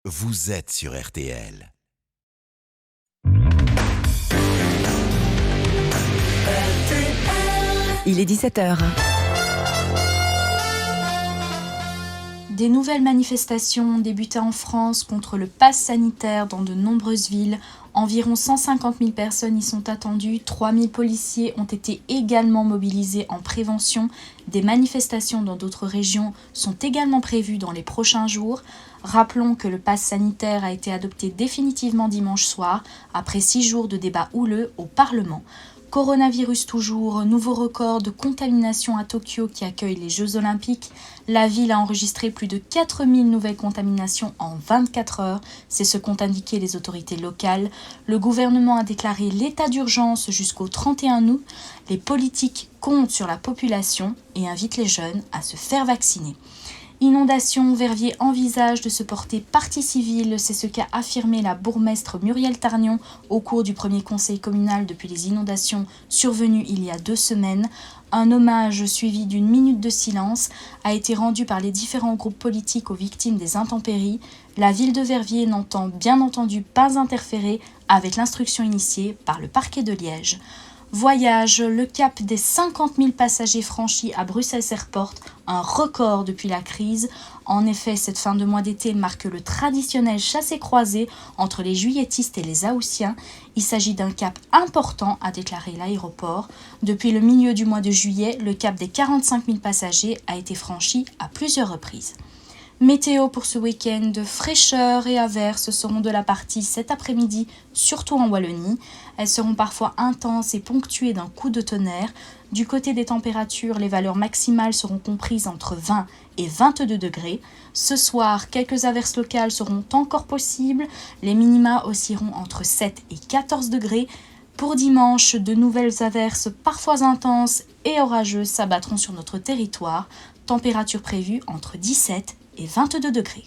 Vous êtes sur RTL. Il est 17h. Des nouvelles manifestations débutaient en France contre le pass sanitaire dans de nombreuses villes. Environ 150 000 personnes y sont attendues, 3 000 policiers ont été également mobilisés en prévention. Des manifestations dans d'autres régions sont également prévues dans les prochains jours. Rappelons que le pass sanitaire a été adopté définitivement dimanche soir, après 6 jours de débats houleux au Parlement. Coronavirus toujours, nouveau record de contamination à Tokyo qui accueille les Jeux Olympiques. La ville a enregistré plus de 4000 nouvelles contaminations en 24 heures. C'est ce qu'ont indiqué les autorités locales. Le gouvernement a déclaré l'état d'urgence jusqu'au 31 août. Les politiques comptent sur la population et invitent les jeunes à se faire vacciner. Inondation, Verviers envisage de se porter partie civile, c'est ce qu'a affirmé la bourgmestre Muriel Tarnion au cours du premier conseil communal depuis les inondations survenues il y a 2 semaines. Un hommage suivi d'une minute de silence a été rendu par les différents groupes politiques aux victimes des intempéries. La ville de Verviers n'entend bien entendu pas interférer avec l'instruction initiée par le parquet de Liège. Voyage, le cap des 50 000 passagers franchis à Bruxelles Airport, un record depuis la crise. En effet, cette fin de mois d'été marque le traditionnel chassé-croisé entre les juilletistes et les haussiens. Il s'agit d'un cap important, a déclaré l'aéroport. Depuis le milieu du mois de juillet, le cap des 45 000 passagers a été franchi à plusieurs reprises. Météo pour ce week-end, fraîcheur et averses seront de la partie cet après-midi, surtout en Wallonie. Elles seront parfois intenses et ponctuées d'un coup de tonnerre. Du côté des températures, les valeurs maximales seront comprises entre 20 et 22 degrés. Ce soir, quelques averses locales seront encore possibles. Les minima oscilleront entre 7 et 14 degrés. Pour dimanche, de nouvelles averses parfois intenses et orageuses s'abattront sur notre territoire. Température prévue entre 17 et 22 degrés.